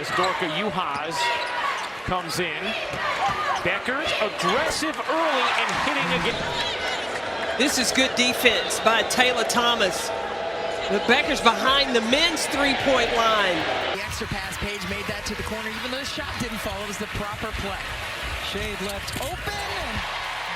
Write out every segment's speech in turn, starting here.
as Dorka Juhas comes in. Bueckers aggressive early and hitting again. This is good defense by Taylor Thomas. But Bueckers behind the men's three-point line. The extra pass, Paige made that to the corner, even though the shot didn't fall. It was the proper play. Shade left open, and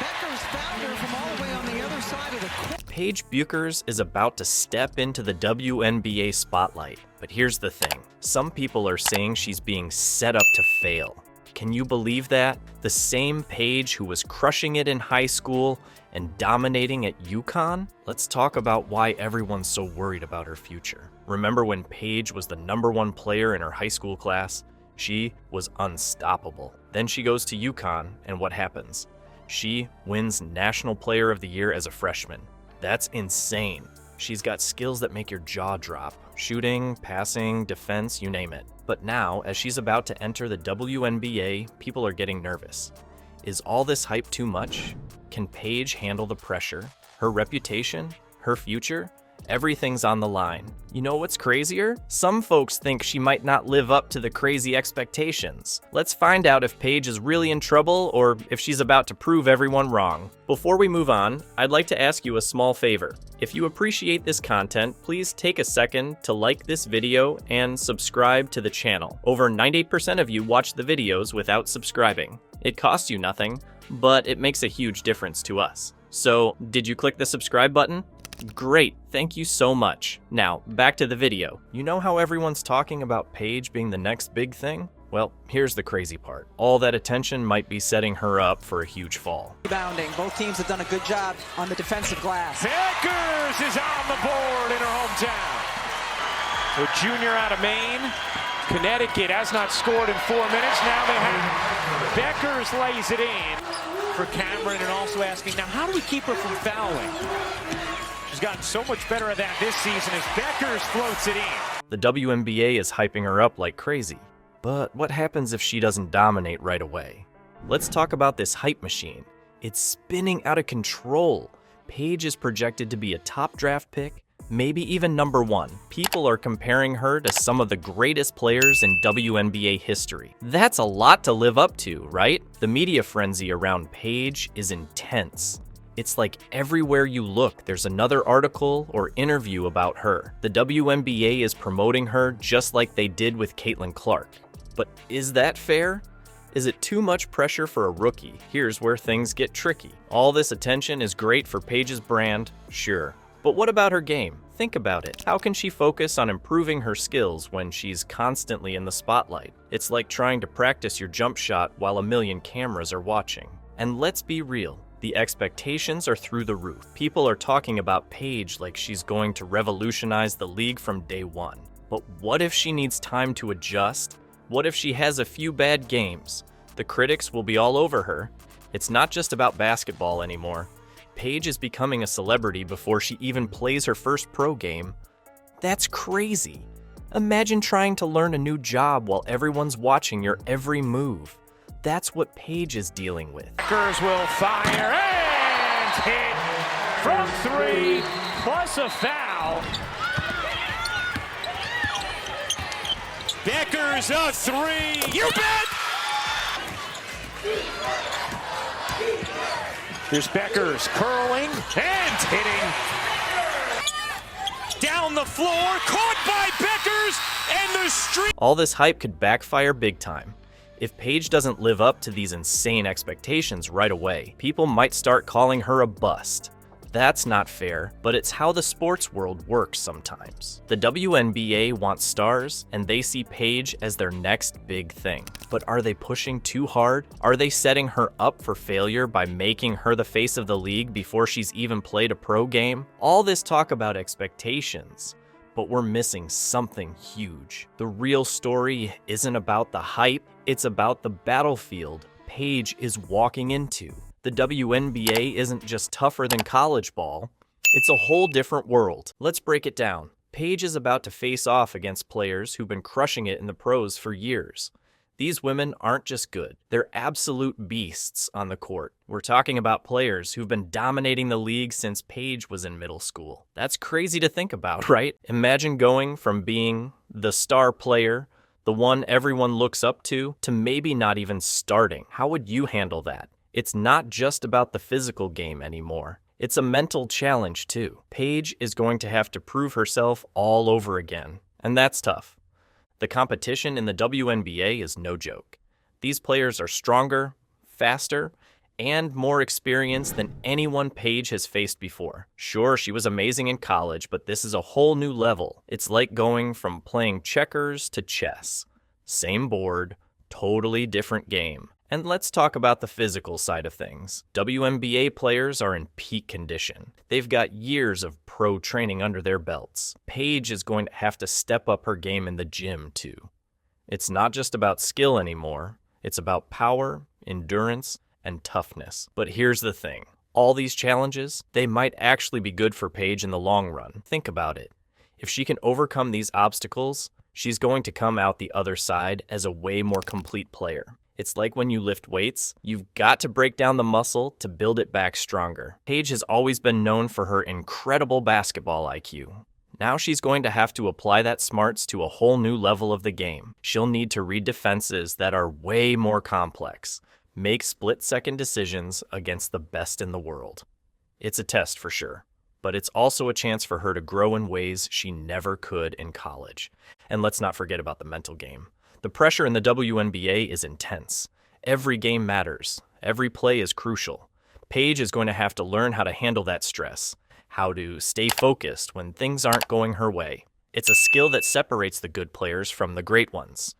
Bueckers found her from all the way on the other side of the court. Paige Bueckers is about to step into the WNBA spotlight. But here's the thing. Some people are saying she's being set up to fail. Can you believe that? The same Paige who was crushing it in high school and dominating at UConn? Let's talk about why everyone's so worried about her future. Remember when Paige was the #1 player in her high school class? She was unstoppable. Then she goes to UConn, and what happens? She wins National Player of the Year as a freshman. That's insane. She's got skills that make your jaw drop. Shooting, passing, defense, you name it. But now, as she's about to enter the WNBA, people are getting nervous. Is all this hype too much? Can Paige handle the pressure? Her reputation? Her future? Everything's on the line. You know what's crazier? Some folks think she might not live up to the crazy expectations. Let's find out if Paige is really in trouble or if she's about to prove everyone wrong. Before we move on, I'd like to ask you a small favor. If you appreciate this content, please take a second to like this video and subscribe to the channel. Over 98% of you watch the videos without subscribing. It costs you nothing, but it makes a huge difference to us. So, did you click the subscribe button? Great, thank you so much. Now, back to the video. You know how everyone's talking about Paige being the next big thing? Well, here's the crazy part. All that attention might be setting her up for a huge fall. Rebounding. Both teams have done a good job on the defensive glass. Bueckers is on the board in her hometown. A junior out of Maine. Connecticut has not scored in 4 minutes. Now they have. Bueckers lays it in for Cameron, and also asking, now how do we keep her from fouling? She's gotten so much better at that this season as Bueckers floats it in. The WNBA is hyping her up like crazy. But what happens if she doesn't dominate right away? Let's talk about this hype machine. It's spinning out of control. Paige is projected to be a top draft pick, maybe even #1. People are comparing her to some of the greatest players in WNBA history. That's a lot to live up to, right? The media frenzy around Paige is intense. It's like everywhere you look, there's another article or interview about her. The WNBA is promoting her just like they did with Caitlin Clark. But is that fair? Is it too much pressure for a rookie? Here's where things get tricky. All this attention is great for Paige's brand, sure. But what about her game? Think about it. How can she focus on improving her skills when she's constantly in the spotlight? It's like trying to practice your jump shot while a million cameras are watching. And let's be real. The expectations are through the roof. People are talking about Paige like she's going to revolutionize the league from day one. But what if she needs time to adjust? What if she has a few bad games? The critics will be all over her. It's not just about basketball anymore. Paige is becoming a celebrity before she even plays her first pro game. That's crazy. Imagine trying to learn a new job while everyone's watching your every move. That's what Paige is dealing with. Bueckers will fire and hit from 3, plus a foul. Bueckers a 3. You bet! Here's Bueckers curling and hitting. Down the floor, caught by Bueckers, and the streak. All this hype could backfire big time. If Paige doesn't live up to these insane expectations right away, people might start calling her a bust. That's not fair, but it's how the sports world works sometimes. The WNBA wants stars, and they see Paige as their next big thing. But are they pushing too hard? Are they setting her up for failure by making her the face of the league before she's even played a pro game? All this talk about expectations, but we're missing something huge. The real story isn't about the hype, it's about the battlefield Paige is walking into. The WNBA isn't just tougher than college ball, it's a whole different world. Let's break it down. Paige is about to face off against players who've been crushing it in the pros for years. These women aren't just good, they're absolute beasts on the court. We're talking about players who've been dominating the league since Paige was in middle school. That's crazy to think about, right? Imagine going from being the star player, The one everyone looks up to maybe not even starting. How would you handle that? It's not just about the physical game anymore. It's a mental challenge too. Paige is going to have to prove herself all over again, and that's tough. The competition in the WNBA is no joke. These players are stronger, faster, and more experienced than anyone Paige has faced before. Sure, she was amazing in college, but this is a whole new level. It's like going from playing checkers to chess. Same board, totally different game. And let's talk about the physical side of things. WNBA players are in peak condition. They've got years of pro training under their belts. Paige is going to have to step up her game in the gym too. It's not just about skill anymore. It's about power, endurance, and toughness. But here's the thing. All these challenges, they might actually be good for Paige in the long run. Think about it. If she can overcome these obstacles, she's going to come out the other side as a way more complete player. It's like when you lift weights, you've got to break down the muscle to build it back stronger. Paige has always been known for her incredible basketball IQ. Now she's going to have to apply that smarts to a whole new level of the game. She'll need to read defenses that are way more complex, make split-second decisions against the best in the world. It's a test for sure, but it's also a chance for her to grow in ways she never could in college. And let's not forget about the mental game. The pressure in the WNBA is intense. Every game matters. Every play is crucial. Paige is going to have to learn how to handle that stress, how to stay focused when things aren't going her way. It's a skill that separates the good players from the great ones.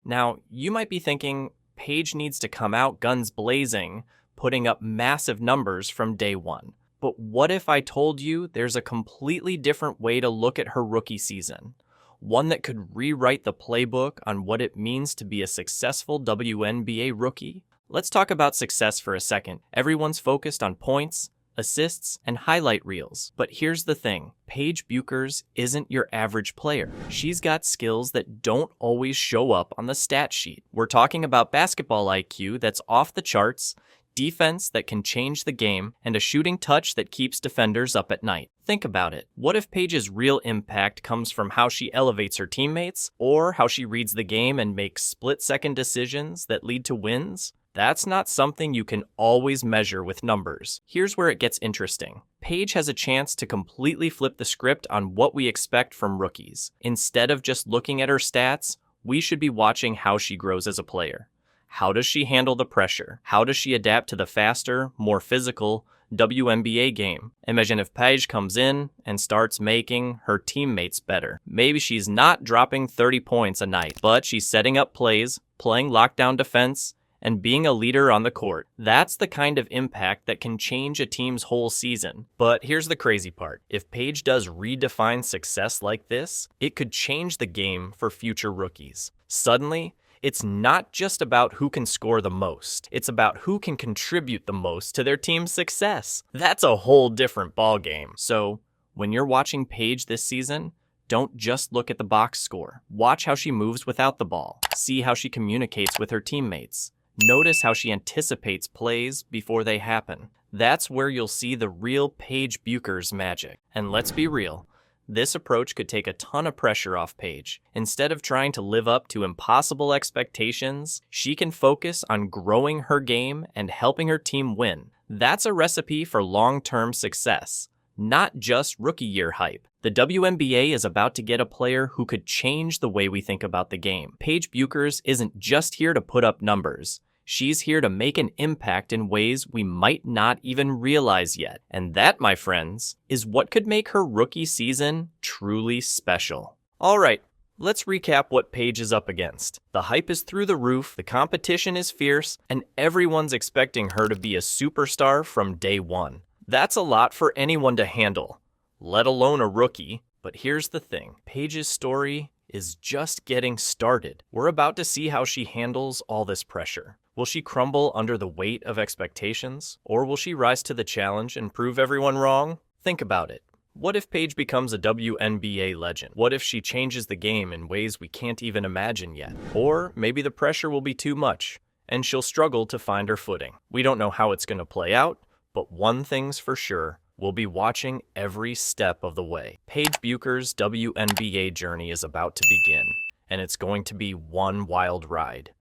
Now, you might be thinking, Paige needs to come out guns blazing, putting up massive numbers from day one. But what if I told you there's a completely different way to look at her rookie season? One that could rewrite the playbook on what it means to be a successful WNBA rookie? Let's talk about success for a second. Everyone's focused on points, assists, and highlight reels. But here's the thing. Paige Bueckers isn't your average player. She's got skills that don't always show up on the stat sheet. We're talking about basketball IQ that's off the charts, defense that can change the game, and a shooting touch that keeps defenders up at night. Think about it. What if Paige's real impact comes from how she elevates her teammates, or how she reads the game and makes split-second decisions that lead to wins? That's not something you can always measure with numbers. Here's where it gets interesting. Paige has a chance to completely flip the script on what we expect from rookies. Instead of just looking at her stats, we should be watching how she grows as a player. How does she handle the pressure? How does she adapt to the faster, more physical WNBA game? Imagine if Paige comes in and starts making her teammates better. Maybe she's not dropping 30 points a night, but she's setting up plays, playing lockdown defense, and being a leader on the court. That's the kind of impact that can change a team's whole season. But here's the crazy part. If Paige does redefine success like this, it could change the game for future rookies. Suddenly, it's not just about who can score the most. It's about who can contribute the most to their team's success. That's a whole different ballgame. So, when you're watching Paige this season, don't just look at the box score. Watch how she moves without the ball. See how she communicates with her teammates. Notice how she anticipates plays before they happen. That's where you'll see the real Paige Bueckers magic. And let's be real. This approach could take a ton of pressure off Paige. Instead of trying to live up to impossible expectations, she can focus on growing her game and helping her team win. That's a recipe for long-term success, not just rookie year hype. The WNBA is about to get a player who could change the way we think about the game. Paige Bueckers isn't just here to put up numbers. She's here to make an impact in ways we might not even realize yet. And that, my friends, is what could make her rookie season truly special. All right, let's recap what Paige is up against. The hype is through the roof, the competition is fierce, and everyone's expecting her to be a superstar from day one. That's a lot for anyone to handle, let alone a rookie. But here's the thing. Paige's story is just getting started. We're about to see how she handles all this pressure. Will she crumble under the weight of expectations? Or will she rise to the challenge and prove everyone wrong? Think about it. What if Paige becomes a WNBA legend? What if she changes the game in ways we can't even imagine yet? Or maybe the pressure will be too much, and she'll struggle to find her footing. We don't know how it's going to play out, but one thing's for sure. We'll be watching every step of the way. Paige Bueckers' WNBA journey is about to begin, and it's going to be one wild ride.